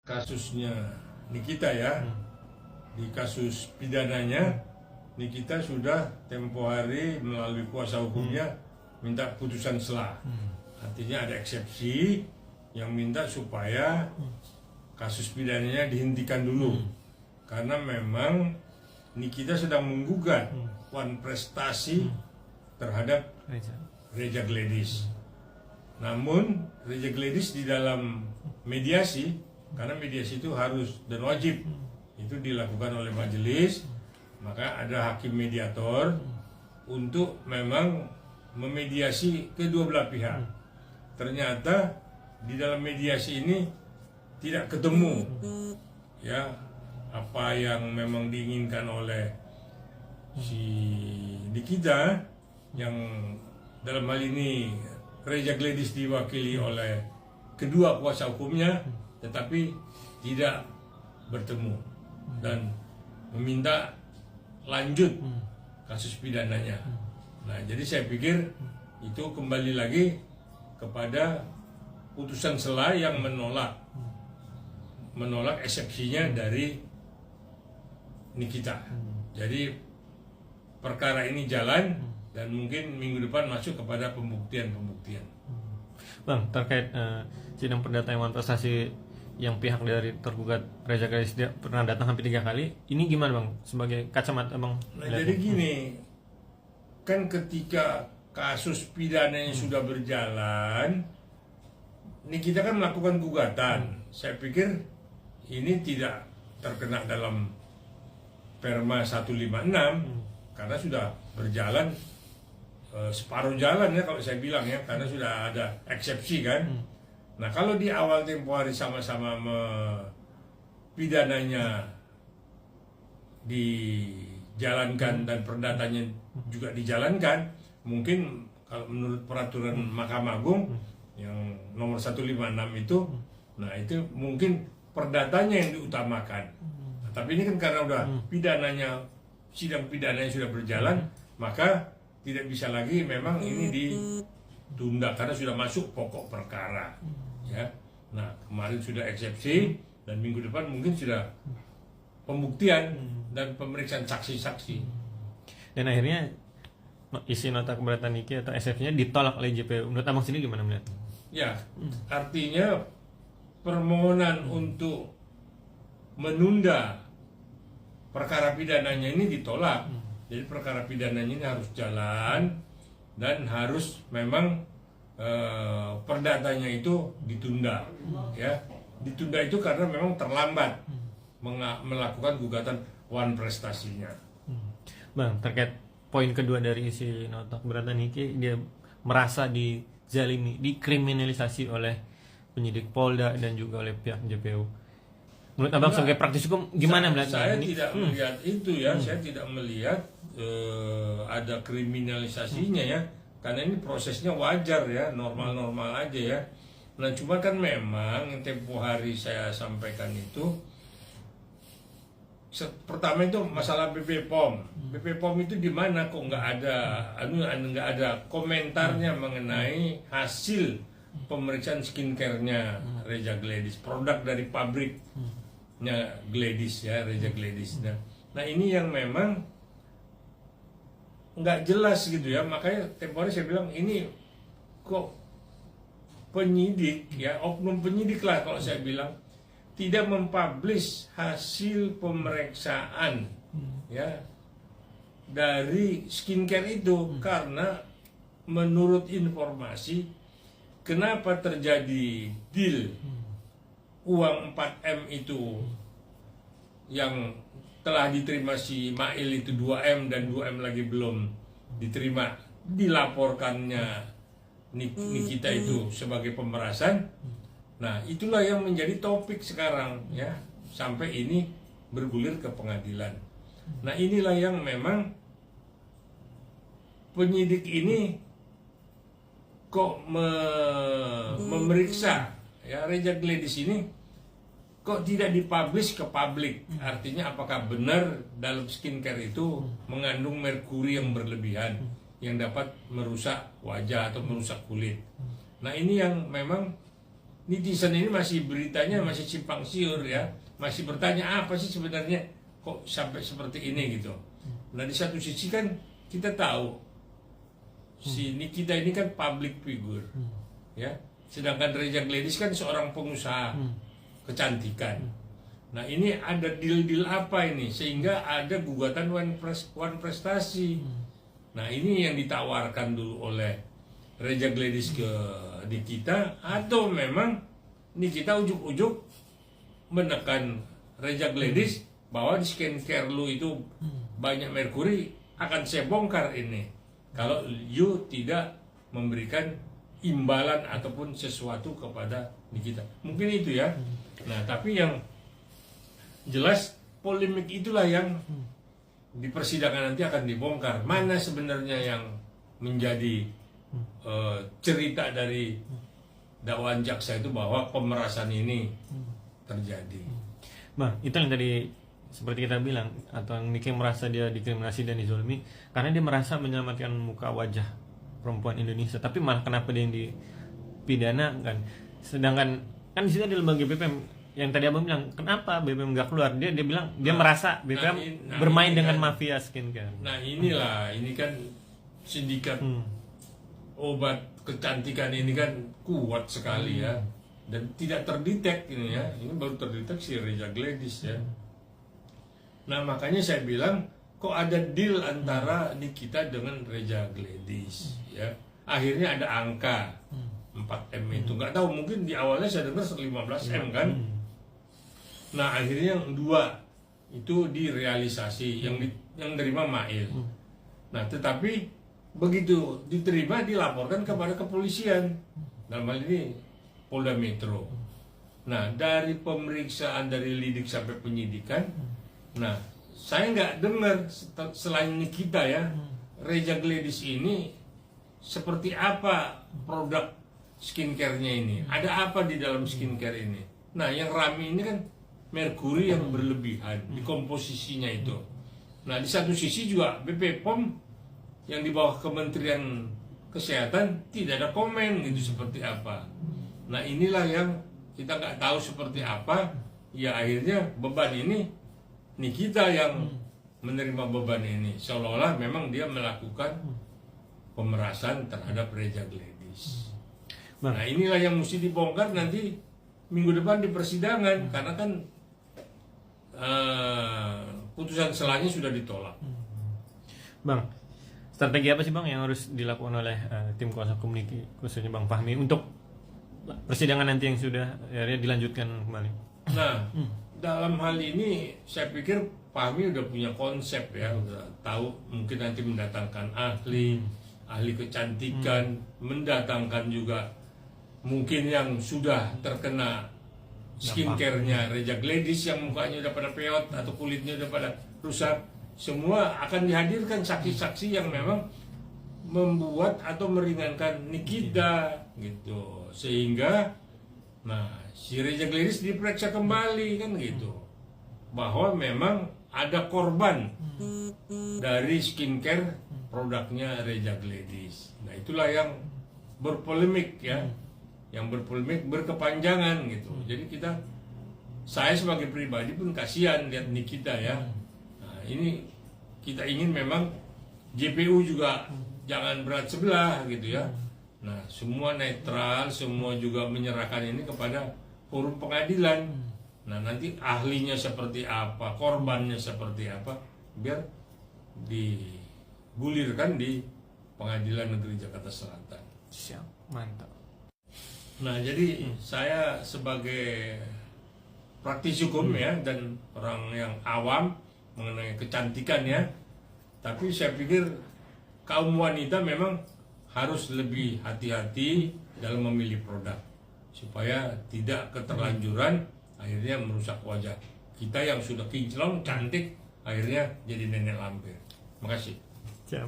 kasusnya Nikita ya, di kasus pidananya Nikita sudah tempo hari melalui kuasa hukumnya minta putusan sela. Artinya ada eksepsi yang minta supaya kasus pidananya dihentikan dulu karena memang Nikita sedang menggugat Wan Prestasi terhadap Reza Gledis. Namun Reza Gledis di dalam mediasi, karena mediasi itu harus dan wajib itu dilakukan oleh majelis, maka ada hakim mediator untuk memang memediasi kedua belah pihak. Ternyata di dalam mediasi ini tidak ketemu ya apa yang memang diinginkan oleh si Nikita, yang dalam hal ini Reza Gledis diwakili oleh kedua kuasa hukumnya, tetapi tidak bertemu dan meminta lanjut kasus pidananya. Nah, jadi saya pikir itu kembali lagi kepada putusan sela yang menolak eksepsinya dari Nikita. Jadi perkara ini jalan dan mungkin minggu depan masuk kepada pembuktian. Bang, terkait sidang perdata Wan Prestasi yang pihak dari tergugat Reza Gledis pernah datang hampir 3 kali, ini gimana Bang sebagai kacamata Bang? Nah, jadi gini, kan ketika kasus pidananya sudah berjalan, Nikita kan melakukan gugatan. Saya pikir ini tidak terkena dalam Perma 156 karena sudah berjalan separuh jalan ya kalau saya bilang ya, karena sudah ada eksepsi kan. Nah, kalau di awal tempo hari sama-sama pidananya dijalankan dan perdatanya juga dijalankan, mungkin kalau menurut peraturan Mahkamah Agung yang nomor 156 itu, nah itu mungkin perdatanya yang diutamakan. Nah, tapi ini kan karena udah pidananya, sidang pidananya sudah berjalan, maka tidak bisa lagi memang ini ditunda karena sudah masuk pokok perkara ya. Nah, kemarin sudah eksepsi dan minggu depan mungkin sudah pembuktian dan pemeriksaan saksi-saksi. Dan akhirnya isi nota keberatan Niki atau eksepsinya ditolak oleh JPU. Menurut Abang sendiri gimana melihat? Ya, artinya permohonan untuk menunda perkara pidananya ini ditolak. Jadi perkara pidananya ini harus jalan dan harus memang perdatanya itu ditunda, ya. Ditunda itu karena memang terlambat melakukan gugatan Wan Prestasinya. Bang, terkait poin kedua dari isi nota keberatan Niki, dia merasa dizalimi, dikriminalisasi oleh penyidik Polda dan juga oleh pihak JPU. Menurut Abang sebagai praktisi hukum gimana melihat saya ini? Tidak melihat itu ya, saya tidak melihat ada kriminalisasinya ya, karena ini prosesnya wajar ya, normal-normal aja ya. Nah, cuma kan memang yang tempo hari saya sampaikan itu, pertama itu masalah BP POM. BP POM itu di mana kok nggak ada komentarnya mengenai hasil pemeriksaan skincare-nya Reza Gledis, produk dari pabriknya Gledis ya, Reza Gledis. Nah, ini yang memang nggak jelas gitu ya, makanya tempo hari saya bilang ini kok penyidik ya, oknum penyidik lah kalau saya bilang, tidak mempublish hasil pemeriksaan ya dari skincare itu karena menurut informasi kenapa terjadi deal uang 4M itu yang telah diterima si Mail itu 2M dan 2M lagi belum diterima, dilaporkannya Nikita itu sebagai pemerasan. Nah, itulah yang menjadi topik sekarang ya, sampai ini bergulir ke pengadilan. Nah, inilah yang memang penyidik ini kok memeriksa ya Reza Gledis ini kok tidak dipublish ke publik. Artinya apakah benar dalam skincare itu mengandung merkuri yang berlebihan yang dapat merusak wajah atau merusak kulit. Nah, ini yang memang netizen ini masih beritanya masih simpang siur ya, masih bertanya apa sih sebenarnya kok sampai seperti ini gitu. Nah di satu sisi kan kita tahu si Nikita ini kan public figure ya, sedangkan Reza Gladys kan seorang pengusaha kecantikan. Nah ini ada deal-deal apa ini sehingga ada gugatan One Prestasi. Nah ini yang ditawarkan dulu oleh Reza Gladys ke Nikita, atau memang Nikita ujuk-ujuk menekan Reza Gladys bahwa di skincare lu itu banyak merkuri, akan saya bongkar ini kalau you tidak memberikan imbalan ataupun sesuatu kepada Nikita. Mungkin itu ya. Nah tapi yang jelas polemik itulah yang di persidangan nanti akan dibongkar. Mana sebenarnya yang menjadi cerita dari dakwaan jaksa itu bahwa pemerasan ini terjadi. Bang, itu yang tadi seperti kita bilang, atau Niki merasa dia diskriminasi dan dizolimi karena dia merasa menyelamatkan muka wajah perempuan Indonesia, tapi malah kenapa dia yang dipidana kan? Sedangkan kan di sini ada lembaga BPM yang tadi abang bilang, kenapa BPM nggak keluar? Dia bilang dia merasa BPM bermain dengan kan, mafia skincare. Nah inilah, ini kan sindikat obat kecantikan ini kan kuat sekali ya, dan tidak terdetek ini ya. Ini baru terdeteksi Reza Gladys ya. Nah makanya saya bilang kok ada deal antara Nikita dengan Reza Gladys ya. Akhirnya ada angka 4M itu, nggak tahu, mungkin di awalnya saya dengar 15M kan. Nah akhirnya yang 2 itu direalisasi, yang terima Mail. Nah tetapi begitu diterima dilaporkan kepada kepolisian, dalam hal ini Polda Metro. Nah dari pemeriksaan dari lidik sampai penyidikan, nah saya nggak dengar selain Nikita ya, Reza Gladys ini seperti apa produk skincare-nya ini, ada apa di dalam skincare ini. Nah yang rame ini kan merkuri yang berlebihan di komposisinya itu. Nah di satu sisi juga BP POM yang di bawah Kementerian Kesehatan tidak ada komen gitu seperti apa. Nah inilah yang kita nggak tahu seperti apa. Ya akhirnya beban ini Nikita yang menerima beban ini, seolah-olah memang dia melakukan pemerasan terhadap Reza Gladys. Nah inilah yang mesti dibongkar nanti minggu depan di persidangan, karena kan putusan selanya sudah ditolak. Bang, strategi apa sih Bang yang harus dilakukan oleh tim kuasa komunikasi khususnya Bang Fahmi untuk persidangan nanti yang sudah akhirnya dilanjutkan kembali? Nah, dalam hal ini saya pikir Fahmi udah punya konsep ya, udah tahu mungkin nanti mendatangkan ahli kecantikan, mendatangkan juga mungkin yang sudah terkena skincare-nya Reza Gladys yang mukanya udah pada peot atau kulitnya udah pada rusak. Semua akan dihadirkan saksi-saksi yang memang membuat atau meringankan Nikita gitu, sehingga nah si Reza Gladys diperiksa kembali kan gitu, bahwa memang ada korban dari skincare produknya Reza Gladys. Nah itulah yang berpolemik ya, yang berpolemik berkepanjangan gitu. Jadi saya sebagai pribadi pun kasihan lihat Nikita ya. Nah ini kita ingin memang JPU juga jangan berat sebelah gitu ya. Nah semua netral, semua juga menyerahkan ini kepada forum pengadilan. Nah nanti ahlinya seperti apa, korbannya seperti apa, biar digulirkan di Pengadilan Negeri Jakarta Selatan. Siap, mantap. Nah jadi saya sebagai praktisi hukum ya, dan orang yang awam mengenai kecantikan ya, tapi saya pikir kaum wanita memang harus lebih hati-hati dalam memilih produk supaya tidak keterlanjuran akhirnya merusak wajah kita yang sudah kinclong cantik, akhirnya jadi nenek lampir. Terima kasih. Siap.